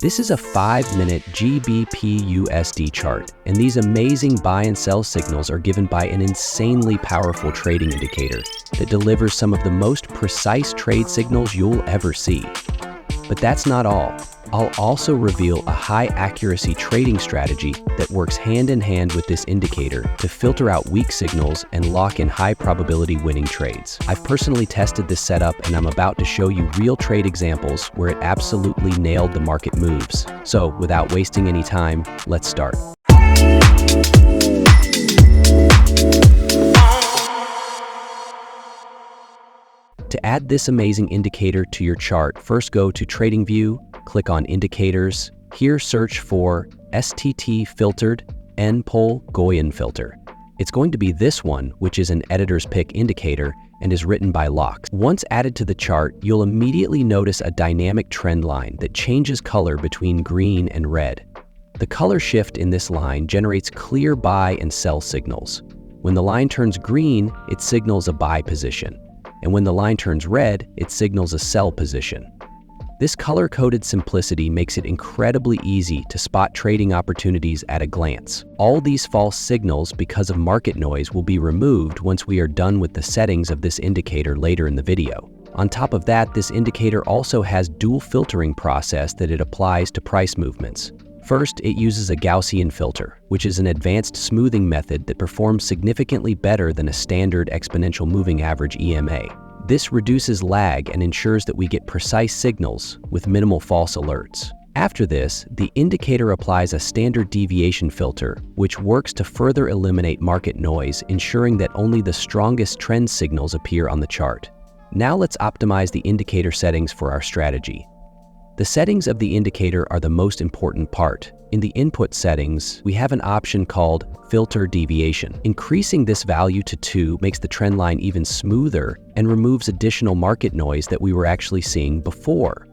This is a 5-minute GBP/USD chart, and these amazing buy and sell signals are given by an insanely powerful trading indicator that delivers some of the most precise trade signals you'll ever see. But that's not all. I'll also reveal a high-accuracy trading strategy that works hand-in-hand with this indicator to filter out weak signals and lock in high-probability winning trades. I've personally tested this setup, and I'm about to show you real trade examples where it absolutely nailed the market moves. So, without wasting any time, let's start. To add this amazing indicator to your chart, first go to TradingView, click on Indicators. Here search for STT Filtered N-Pole Goyan Filter. It's going to be this one, which is an editor's pick indicator and is written by Locks. Once added to the chart, you'll immediately notice a dynamic trend line that changes color between green and red. The color shift in this line generates clear buy and sell signals. When the line turns green, it signals a buy position. And when the line turns red, it signals a sell position. This color-coded simplicity makes it incredibly easy to spot trading opportunities at a glance. All these false signals because of market noise will be removed once we are done with the settings of this indicator later in the video. On top of that, this indicator also has dual filtering process that it applies to price movements. First, it uses a Gaussian filter, which is an advanced smoothing method that performs significantly better than a standard exponential moving average EMA. This reduces lag and ensures that we get precise signals with minimal false alerts. After this, the indicator applies a standard deviation filter, which works to further eliminate market noise, ensuring that only the strongest trend signals appear on the chart. Now let's optimize the indicator settings for our strategy. The settings of the indicator are the most important part. In the input settings, we have an option called Filter Deviation. Increasing this value to 2 makes the trend line even smoother and removes additional market noise that we were actually seeing before.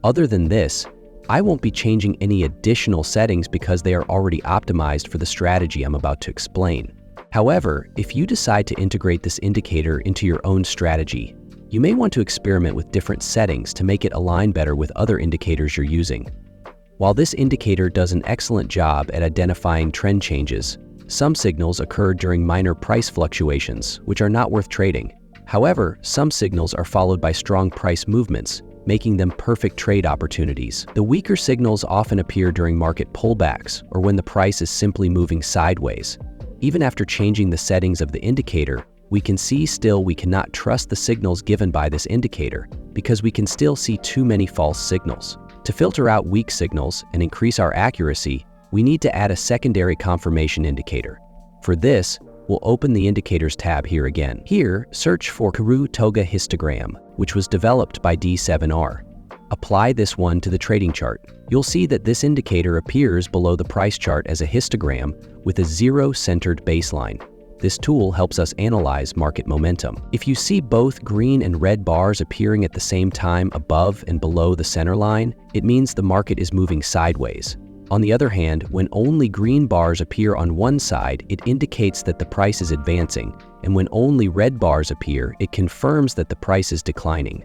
Other than this, I won't be changing any additional settings because they are already optimized for the strategy I'm about to explain. However, if you decide to integrate this indicator into your own strategy, you may want to experiment with different settings to make it align better with other indicators you're using. While this indicator does an excellent job at identifying trend changes, some signals occur during minor price fluctuations, which are not worth trading. However, some signals are followed by strong price movements, making them perfect trade opportunities. The weaker signals often appear during market pullbacks or when the price is simply moving sideways. Even after changing the settings of the indicator, we can see still we cannot trust the signals given by this indicator because we can still see too many false signals. To filter out weak signals and increase our accuracy, we need to add a secondary confirmation indicator. For this, we'll open the Indicators tab here again. Here, search for Karu-Toga histogram, which was developed by D7R. Apply this one to the trading chart. You'll see that this indicator appears below the price chart as a histogram with a zero-centered baseline. This tool helps us analyze market momentum. If you see both green and red bars appearing at the same time above and below the center line, it means the market is moving sideways. On the other hand, when only green bars appear on one side, it indicates that the price is advancing, and when only red bars appear, it confirms that the price is declining.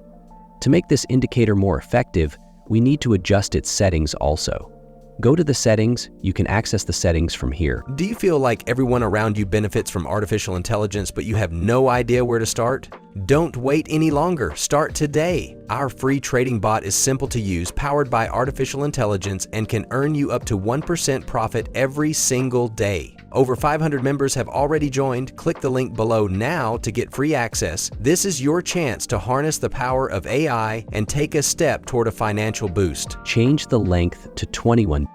To make this indicator more effective, we need to adjust its settings also. Go to the settings. You can access the settings from here. Do you feel like everyone around you benefits from artificial intelligence, but you have no idea where to start? Don't wait any longer. Start today. Our free trading bot is simple to use, powered by artificial intelligence, and can earn you up to 1% profit every single day. Over 500 members have already joined. Click the link below now to get free access. This is your chance to harness the power of AI and take a step toward a financial boost. Change the length to 21.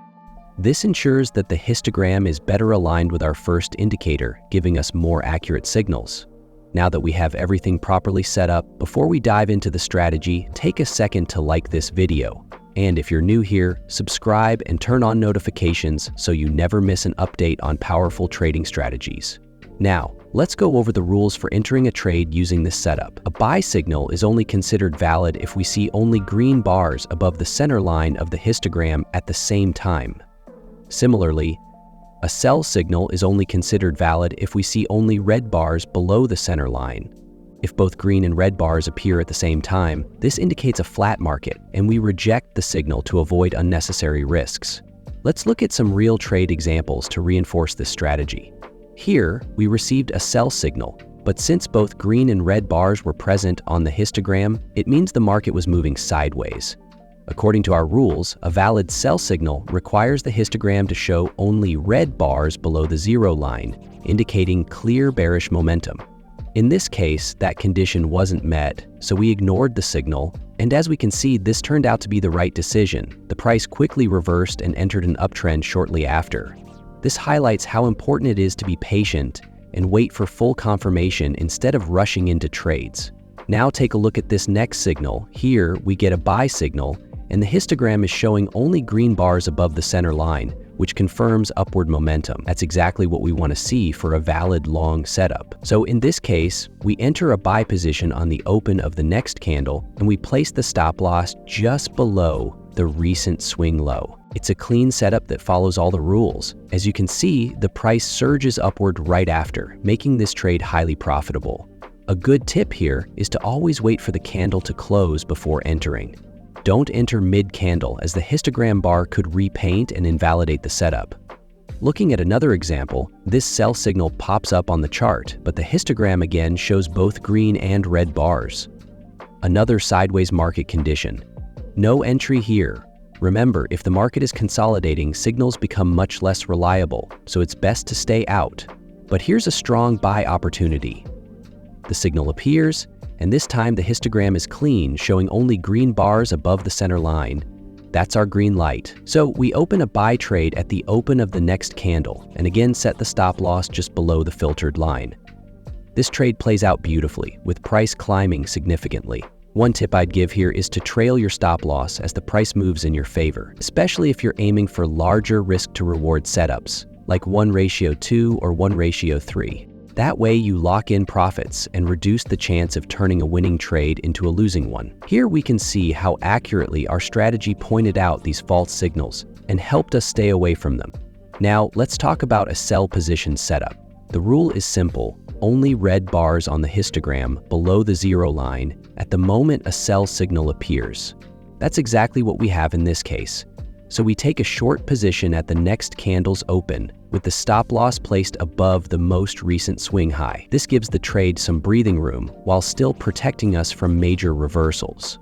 This ensures that the histogram is better aligned with our first indicator, giving us more accurate signals. Now that we have everything properly set up, before we dive into the strategy, take a second to like this video. And if you're new here, subscribe and turn on notifications so you never miss an update on powerful trading strategies. Now, let's go over the rules for entering a trade using this setup. A buy signal is only considered valid if we see only green bars above the center line of the histogram at the same time. Similarly, a sell signal is only considered valid if we see only red bars below the center line. If both green and red bars appear at the same time, this indicates a flat market, and we reject the signal to avoid unnecessary risks. Let's look at some real trade examples to reinforce this strategy. Here, we received a sell signal, but since both green and red bars were present on the histogram, it means the market was moving sideways. According to our rules, a valid sell signal requires the histogram to show only red bars below the zero line, indicating clear bearish momentum. In this case, that condition wasn't met, so we ignored the signal, and as we can see, this turned out to be the right decision. The price quickly reversed and entered an uptrend shortly after. This highlights how important it is to be patient and wait for full confirmation instead of rushing into trades. Now take a look at this next signal. Here, we get a buy signal, and the histogram is showing only green bars above the center line, which confirms upward momentum. That's exactly what we want to see for a valid long setup. So in this case, we enter a buy position on the open of the next candle, and we place the stop loss just below the recent swing low. It's a clean setup that follows all the rules. As you can see, the price surges upward right after, making this trade highly profitable. A good tip here is to always wait for the candle to close before entering. Don't enter mid-candle, as the histogram bar could repaint and invalidate the setup. Looking at another example, this sell signal pops up on the chart, but the histogram again shows both green and red bars. Another sideways market condition. No entry here. Remember, if the market is consolidating, signals become much less reliable, so it's best to stay out. But here's a strong buy opportunity. The signal appears, and this time the histogram is clean, showing only green bars above the center line. That's our green light. So we open a buy trade at the open of the next candle, and again set the stop loss just below the filtered line. This trade plays out beautifully, with price climbing significantly. One tip I'd give here is to trail your stop loss as the price moves in your favor, especially if you're aiming for larger risk to reward setups, like 1:2 or 1:3. That way you lock in profits and reduce the chance of turning a winning trade into a losing one. Here we can see how accurately our strategy pointed out these false signals and helped us stay away from them. Now let's talk about a sell position setup. The rule is simple: only red bars on the histogram below the zero line at the moment a sell signal appears. That's exactly what we have in this case. So we take a short position at the next candle's open, with the stop loss placed above the most recent swing high. This gives the trade some breathing room while still protecting us from major reversals.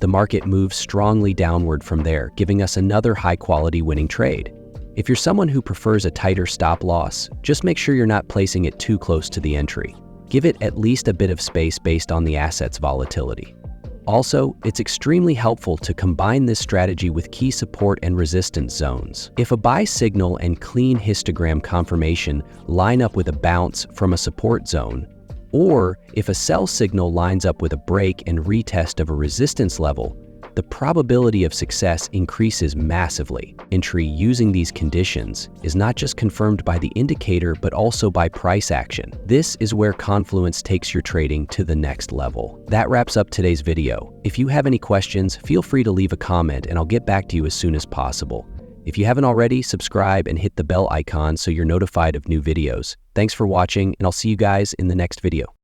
The market moves strongly downward from there, giving us another high-quality winning trade. If you're someone who prefers a tighter stop loss, just make sure you're not placing it too close to the entry. Give it at least a bit of space based on the asset's volatility. Also, it's extremely helpful to combine this strategy with key support and resistance zones. If a buy signal and clean histogram confirmation line up with a bounce from a support zone, or if a sell signal lines up with a break and retest of a resistance level, the probability of success increases massively. Entry using these conditions is not just confirmed by the indicator, but also by price action. This is where confluence takes your trading to the next level. That wraps up today's video. If you have any questions, feel free to leave a comment and I'll get back to you as soon as possible. If you haven't already, subscribe and hit the bell icon so you're notified of new videos. Thanks for watching, and I'll see you guys in the next video.